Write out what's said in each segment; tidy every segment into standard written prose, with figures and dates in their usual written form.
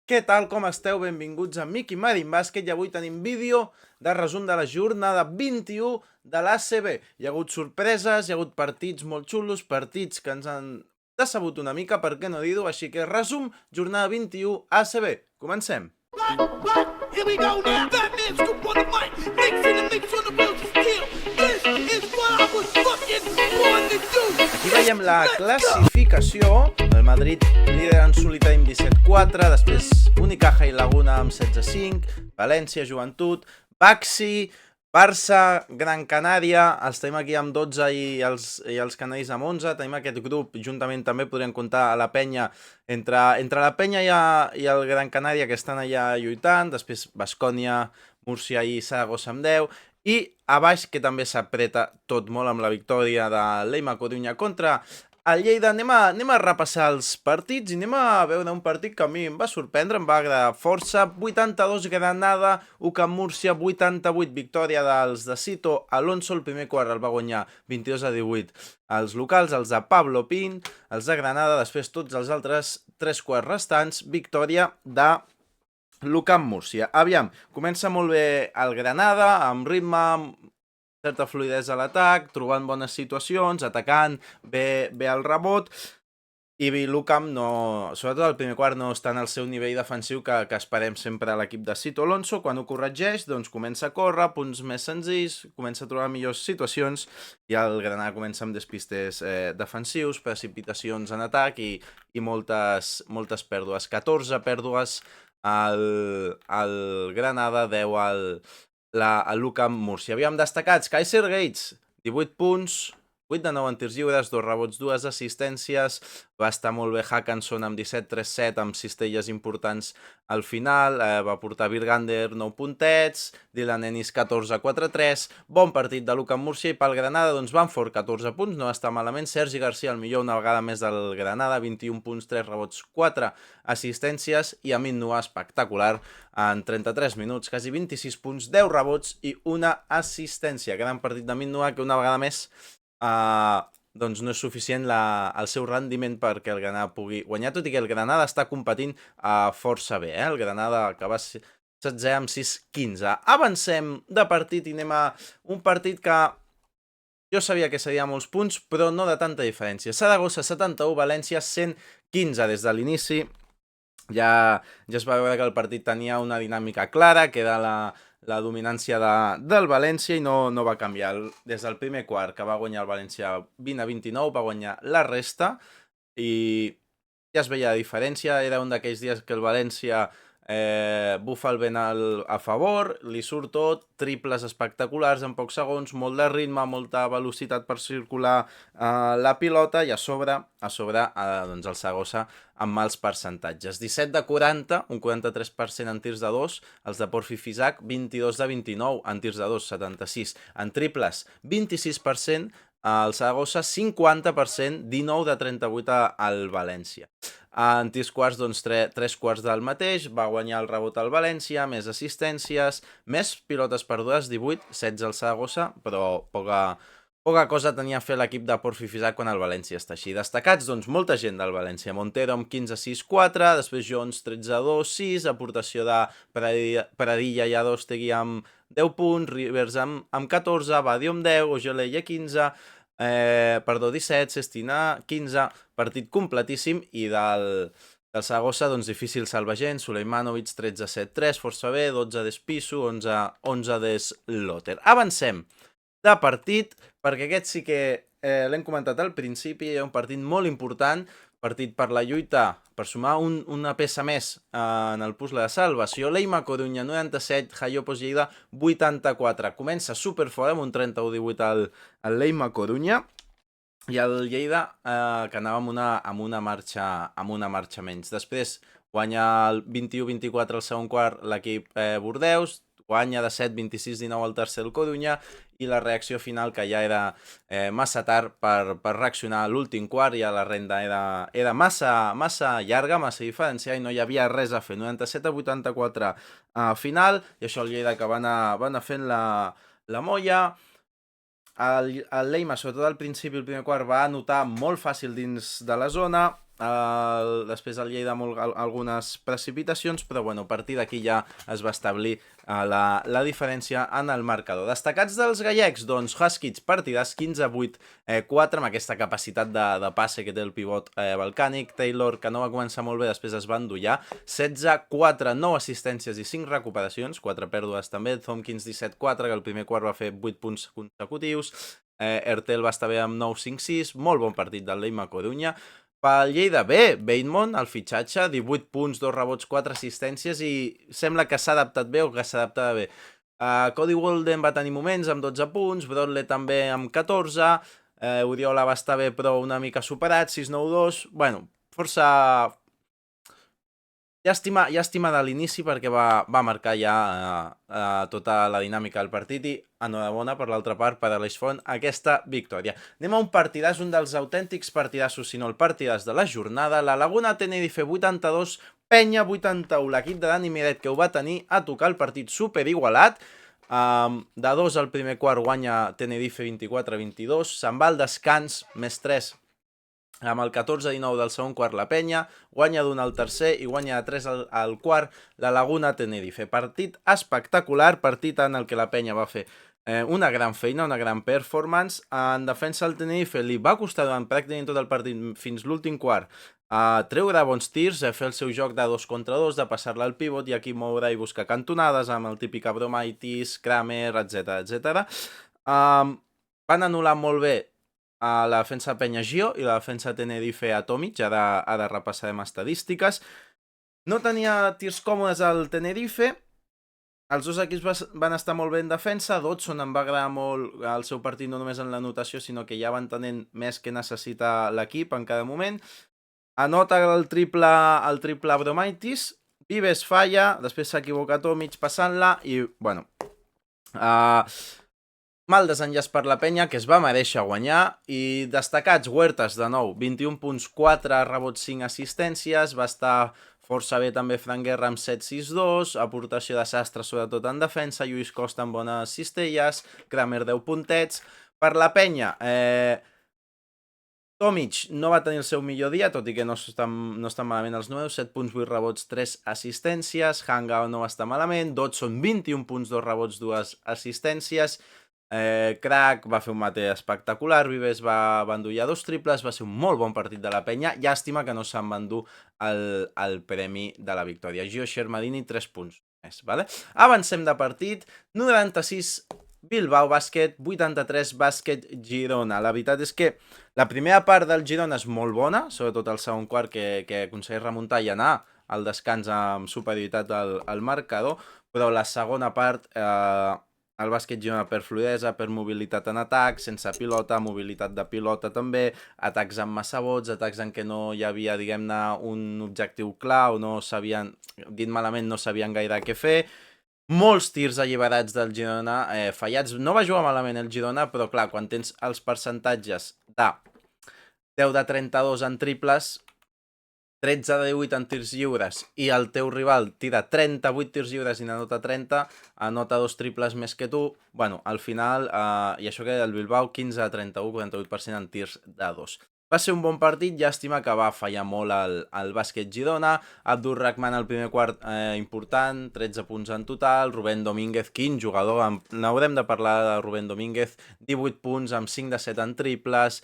Què tal, com esteu? Benvinguts a Miqui Marín Bàsquet i avui tenim vídeo de resum de la jornada 21 de l'ACB. Hi ha hagut sorpreses, hi ha hagut partits molt xulos, partits que ens han decebut una mica, per què no dir-ho, així que resum, jornada 21 ACB. Comencem! Here we go now. Batman scoop on the mic. Mix in the mix on the wheels of steel. This is what I was fucking born to do. Aquí veiem la classificació. El Madrid líder en solitari amb 17-4, després Unicaja i Laguna amb 16-5, València, Joventut, Baxi, Barça, Gran Canària, els tenim aquí amb 12 i els canaris amb 11, tenim aquest grup, juntament també podríem comptar a la penya, entre la penya i el Gran Canària que estan allà lluitant, després Baskonia, Múrcia i Saragossa amb 10, i a baix que també s'apreta tot molt amb la victòria de l'Eima Corunya contra el Lleida. Anem a repassar els partits i anem a veure un partit que a mi em va sorprendre, em va agradar força. 82 Granada, UCAM Múrcia, 88 victòria dels de Sito. Alonso el primer quart el va guanyar 22-18 els locals, els de Pablo Pin, els de Granada, després tots els altres 3 quarts restants, victòria de l'UCAM Múrcia. Aviam, comença molt bé el Granada, amb ritme, certa fluidesa a l'atac, trobant bones situacions, atacant bé el rebot, i l'UCAM, sobretot al primer quart, no està en el seu nivell defensiu que esperem sempre a l'equip de Sito. Alonso, quan ho corregeix, doncs comença a córrer, punts més senzills, comença a trobar millors situacions, i el Granada comença amb despistes defensius, precipitacions en atac i moltes pèrdues. 14 pèrdues al Granada, 10 a l'UCAM Múrcia. Havíem destacats Kaiser Gates, 18 punts, 8 de 9 en tirs lliures, 2 rebots, 2 assistències. Va estar molt bé Hackanson amb 17-3-7, amb cistelles importants al final. Va portar Virgander 9 puntets, Dylan Ennis 14-4-3. Bon partit de l'UCAM Múrcia, i pel Granada, doncs Bamford 14 punts, no està malament. Sergi Garcia, el millor una vegada més del Granada, 21 punts, 3 rebots, 4 assistències, i Amin Noah espectacular en 33 minuts, quasi 26 punts, 10 rebots i una assistència. Gran partit d'Amin Noah, que una vegada més doncs no és suficient el seu rendiment perquè el Granada pugui guanyar, tot i que el Granada està competint força bé, el Granada que va 16 amb 6-15. Avancem de partit i anem a un partit que jo sabia que seria molts punts, però no de tanta diferència. Saragossa 71, València 115. Des de l'inici ja es va veure que el partit tenia una dinàmica clara, que era la dominància del València, i no va canviar. Des del primer quart, que va guanyar el València 20-29, va guanyar la resta, i ja es veia la diferència. Era un d'aquells dies que el València bufa el vent a favor, li surt tot, triples espectaculars en pocs segons, molt de ritme, molta velocitat per circular la pilota, i a sobre doncs el Saragossa amb mals percentatges. 17 de 40, un 43% en tirs de 2, els de Porfi Fisac 22 de 29 en tirs de 2, 76, en triples 26%, el Saragossa 50%, 19 de 38 al València. En tirs quarts, doncs 3 quarts del mateix, va guanyar el rebot al València, més assistències, més pilotes perdudes, 18, 16 al Saragossa, però poca cosa tenia a fer l'equip de Porfi Fisac quan el València està així. Destacats, doncs, molta gent del València. Montero amb 15-6-4, després Jones 13-2-6, aportació de Pradilla i Adostegui amb 10 punts, Rivers amb 14, Badio amb 10, Ojolella 15, 17, Sestina 15, partit completíssim, i del Saragossa, doncs difícil salvar gent. Suleimanovic 13-7-3, força bé, 12 d'Espisu, 11 d'Eslotter. Avancem de partit, perquè aquest sí que l'hem comentat al principi, és un partit molt important, partit per la lluita, per sumar una peça més en el puzzle de salvació. l'Eima Corunya 97, Jaiopos Lleida 84. Comença superfort amb un 31-18 al l'Eima Corunya, i el Lleida que anava amb una marxa menys. Després guanya el 21-24 al segon quart l'equip Bordeus, guanya de 7-26-19 al tercer el Corunya, i la reacció final, que ja era massa tard per reaccionar a l'últim quart, ja la renda era massa llarga, massa diferència, i no hi havia res a fer. 97-84 final, i això el Lleida que va anar fent la molla. El Leima, sobretot al principi, el primer quart, va anotar molt fàcil dins de la zona, després el Lleida algunes precipitacions, però bueno, a partir d'aquí ja es va establir la diferència en el marcador. Destacats dels gallecs, doncs Huskies partidàs 15-8-4 amb aquesta capacitat de passe que té el pivot balcànic. Taylor, que no va començar molt bé, després es va endollar. 16-4, 9 assistències i 5 recuperacions, 4 pèrdues també. Thompkins 17-4, que el primer quart va fer 8 punts consecutius. Ertel va estar bé amb 9-5-6, molt bon partit del Leima Corunya. Pel Lleida bé, Bateman, el fitxatge, 18 punts, 2 rebots, 4 assistències i sembla que s'ha adaptat bé o que s'adapta bé. Cody Walden va tenir moments amb 12 punts, Brodley també amb 14, Oriola va estar bé però una mica superat, 6-9-2, bueno, força... Llàstima de l'inici perquè va marcar ja tota la dinàmica del partit i enhorabona per l'altra part per Aleix Font aquesta victòria. Anem a un partidàs, un dels autèntics partidassos, si no el partidàs de la jornada. La Laguna Tenerife 82, Penya 81. L'equip de Dani Miret, que ho va tenir a tocar el partit superigualat. De 2 al primer quart guanya Tenerife 24-22. Se'n va al descans, més 3 amb el 14-19 del segon quart la Penya, guanya d'un al tercer i guanya de 3 al quart la Laguna Tenerife. Partit espectacular, partit en el que la Penya va fer una gran feina, una gran performance. En defensa al Tenerife li va costar durant pràcticament tot el partit fins l'últim quart treure bons tirs, fer el seu joc de 2 contra 2, de passar-la al pivot i aquí moure i buscar cantonades amb el típic Abromaitis, Kramer, etc. Van anul·lar molt bé a la defensa Penya Gio i la defensa Tenerife a Tomic, ara repassarem estadístiques. No tenia tirs còmodes al Tenerife, els dos equips van estar molt bé en defensa. Dodson em va agradar molt el seu partit, no només en la notació, sinó que ja va entenent més que necessita l'equip en cada moment. Anota el triple Abromaitis, Vives falla, després s'equivoca Tomic passant-la i, bueno... mal desenllaç per la Penya, que es va mereixer guanyar, i destacats Huertas de nou, 21 punts, 4 rebots, 5 assistències, va estar força bé també Frank Guerra amb 7-6-2, aportació de Sastre sobretot en defensa, Lluís Costa amb bones cistelles, Kramer 10 puntets. Per la Penya, Tomic no va tenir el seu millor dia, tot i que no estan malament els números, 7 punts, 8 rebots, 3 assistències, Hangao no va estar malament, Dodson 21 punts, 2 rebots, 2 assistències, Crack va fer un mate espectacular, Vives va endollar 2 triples, va ser un molt bon partit de la Penya, llàstima que no se'n va endur el premi de la victòria. Gio Shermadini 3 punts més, vale? Avancem de partit, 96 Bilbao Bàsquet, 83 Bàsquet Girona. La veritat és que la primera part del Girona és molt bona, sobretot el segon quart que aconsegueix remuntar i anar al descans amb superioritat al marcador, però la segona part... el bàsquet Girona per fluidesa, per mobilitat en atac, sense pilota, mobilitat de pilota també, atacs amb massa vots, atacs en què no hi havia, diguem-ne, un objectiu clar o no sabien, dit malament, no sabien gaire què fer. Molts tirs alliberats del Girona fallats. No va jugar malament el Girona, però clar, quan tens els percentatges de 10 de 32 en triples, 13 de 18 en tirs lliures i el teu rival tira 38 tirs lliures i n'anota 30, anota 2 triples més que tu, bueno, al final, i això que el Bilbao 15 de 31, 48% en tirs de 2. Va ser un bon partit, llàstima que va fallar molt el bàsquet Girona. Abdur Rahman al primer quart important, 13 punts en total. Rubén Domínguez, quin jugador, n'haurem de parlar de Rubén Domínguez, 18 punts amb 5 de 7 en triples.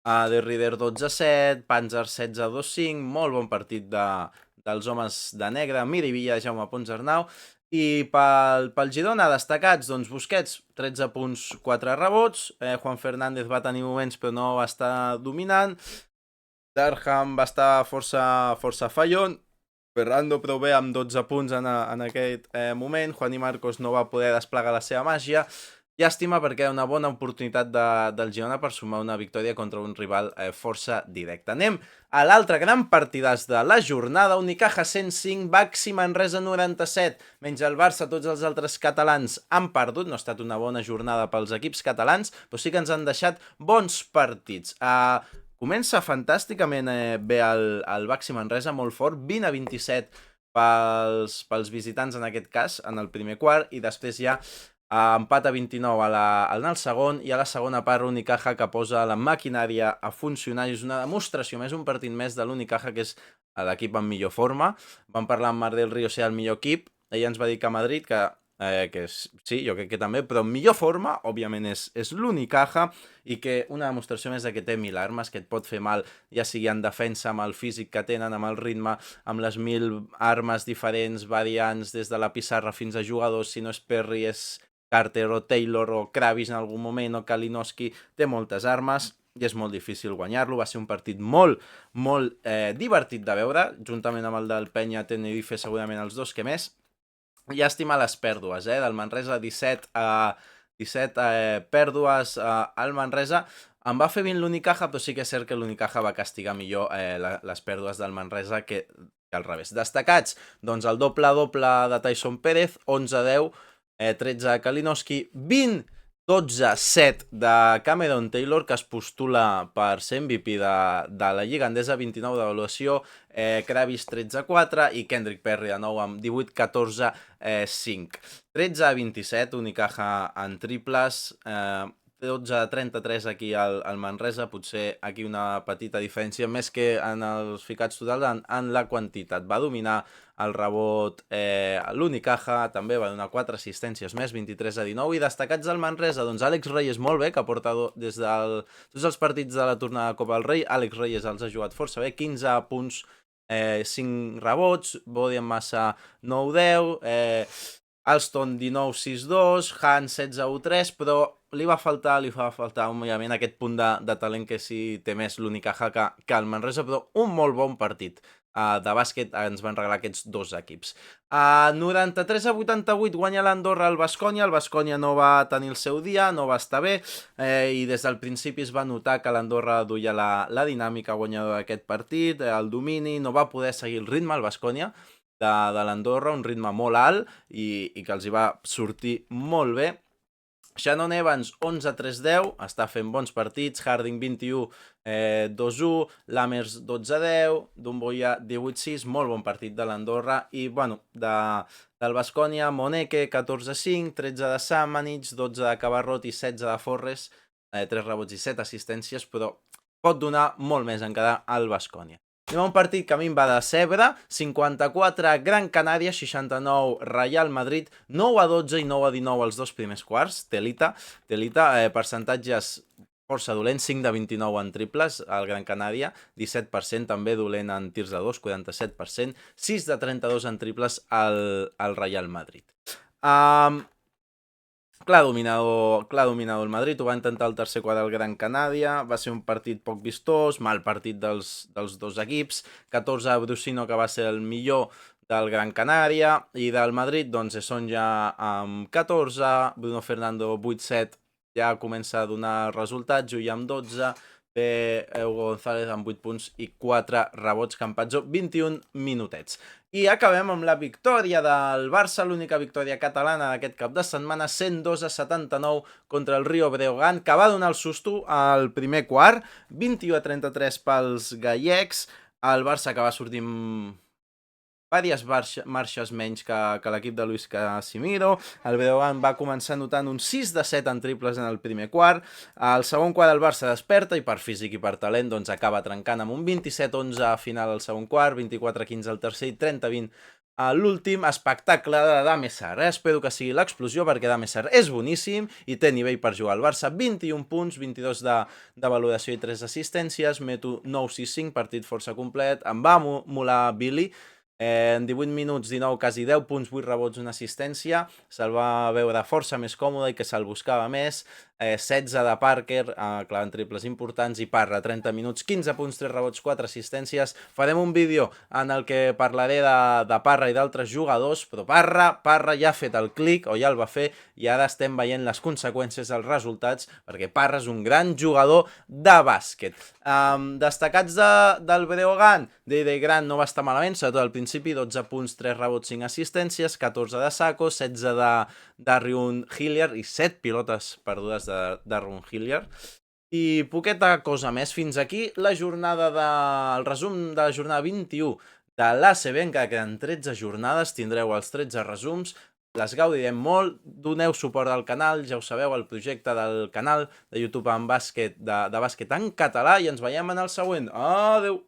De Rieder 12-7, Panzer 16-2-5, molt bon partit dels homes de negre, Miribilla, Jaume Ponsarnau. I pel Girona, destacats, doncs Busquets, 13 punts, 4 rebots, Juan Fernández va tenir moments però no va estar dominant, Darham va estar força fallon, Ferrando prou bé amb 12 punts en aquest moment, Juan i Marcos no va poder desplegar la seva màgia. Llàstima perquè era una bona oportunitat del Girona per sumar una victòria contra un rival força directe. Anem a l'altre gran partidàs de la jornada, Unicaja 105, Baxi Manresa 97. Menys el Barça, tots els altres catalans han perdut, no ha estat una bona jornada pels equips catalans, però sí que ens han deixat bons partits. Comença fantàsticament bé el Baxi Manresa, molt fort, 20-27 pels visitants en aquest cas, en el primer quart, i després ja empat a 29 en el segon, i a la segona part Unicaja que posa la maquinària a funcionar, i és una demostració més, un partit més de l'Unicaja, que és l'equip en millor forma. Vam parlar amb Marc del Río ser el millor equip, ella ens va dir que a Madrid, que sí, jo crec que també, però en millor forma, òbviament, és l'Unicaja, i que una demostració més de que té 1000 armes, que et pot fer mal, ja sigui en defensa, amb el físic que tenen, amb el ritme, amb les 1000 armes diferents, variants, des de la pissarra fins a jugadors, si no és Perry, és Carter o Taylor o Kravis en algun moment, o Kalinowski, té moltes armes, i és molt difícil guanyar-lo. Va ser un partit molt divertit de veure, juntament amb el del Penya Tenerife, segurament els dos que més. Llàstima les pèrdues, del Manresa 17 pèrdues al Manresa. Em va fer 20 l'Unicaja, però sí que és cert que l'Unicaja va castigar millor les pèrdues del Manresa que al revés. Destacats, doncs el doble de Tyson Pérez, 11-10, 13 de Kalinowski, 20-12-7 de Cameron Taylor, que es postula per ser MVP de la Lliga Endesa, 29 d'avaluació, Kravis 13-4 i Kendrick Perry de nou amb 18-14-5. 13-27, Unicaja en triples, 12-33 aquí al Manresa, potser aquí una petita diferència, més que en els ficats totals, en la quantitat. Va dominar el rebot l'Unicaja, també va donar 4 assistències més, 23-19, i destacats del Manresa, doncs Àlex Reyes molt bé, que porta des de tots els partits de la tornada de Copa del Rei. Àlex Reyes els ha jugat força bé, 15 punts, 5 rebots, Bodian Massa 9-10, Alston 19-6-2, Han 16-1-3, però li va faltar òbviament aquest punt de talent que sí té més l'Unicaja que el Manresa, però un molt bon partit de bàsquet ens van regalar aquests dos equips. 93-88 guanya l'Andorra al Baskonia. El Baskonia no va tenir el seu dia, no va estar bé, i des del principi es va notar que l'Andorra duia la dinàmica guanyadora d'aquest partit, el domini, no va poder seguir el ritme al Baskonia de l'Andorra, un ritme molt alt i que els hi va sortir molt bé. Shannon Evans 11-3-10, està fent bons partits, Harding 21-2-1, Lammers 12-10, Dumboya 18-6, molt bon partit de l'Andorra, i bueno, del Baskonia, Moneke 14-5, 13 de Samanich, 12 de Cabarrot i 16 de Forres, 3 rebots i 7 assistències, però pot donar molt més encara al Baskonia. Anem a un partit que a mi em va decebre, 54 Gran Canària, 69 Real Madrid, 9-12 i 9-19 els dos primers quarts, telita, percentatges força dolents, 5 de 29 en triples al Gran Canària, 17% també dolent en tirs de 2, 47%, 6 de 32 en triples al Real Madrid. Clar dominador el Madrid, ho va intentar el tercer quart del Gran Canària, va ser un partit poc vistós, mal partit dels dos equips, 14 a Brusino, que va ser el millor del Gran Canària, i del Madrid, doncs, són ja amb 14, Bruno Fernando 8-7, ja comença a donar resultats, Julià amb 12, Hugo González amb 8 punts i 4 rebots, Campazzo 21 minutets. I acabem amb la victòria del Barça, l'única victòria catalana d'aquest cap de setmana, 102-79 contra el Rio Breogán, que va donar el susto al primer quart, 21-33 pels gallecs, el Barça que va sortir amb diverses marxes menys que l'equip de Luis Casimiro. El Breogán va començar notant un 6-7 en triples en el primer quart. Al segon quart el Barça desperta i per físic i per talent doncs acaba trencant amb un 27-11 a final al segon quart, 24-15 al tercer i 30-20 a l'últim. Espectacle de Dame Sarr. Espero que sigui l'explosió, perquè Dame Sarr és boníssim i té nivell per jugar al Barça. 21 punts, 22 de valoració i 3 assistències, meto 9-6-5, partit força complet. Em va molar Billy. En 18 minuts, 19, quasi 10 punts, 8 rebots, una assistència. Se'l va veure força més còmode i que se'l buscava més. 16 de Parker, clavant triples importants, i Parra, 30 minuts, 15 punts, 3 rebots, 4 assistències. Farem un vídeo en el que parlaré de Parra i d'altres jugadors, però Parra ja ha fet el clic, o ja el va fer, i ara estem veient les conseqüències dels resultats, perquè Parra és un gran jugador de bàsquet. Destacats del Breogán, Dede Grant no va estar malament, sobretot al principi, 12 punts, 3 rebots, 5 assistències, 14 de Sacco, 16 de Dariun Hillier i 7 pilotes perdudes de Dariun Hillier. I poqueta cosa més. Fins aquí el resum de la jornada 21 de l'ACB. Encara queden 13 jornades, tindreu els 13 resums. les gaudirem molt, doneu suport al canal, ja ho sabeu, el projecte del canal de YouTube de bàsquet en català, i ens veiem en el següent. Adéu!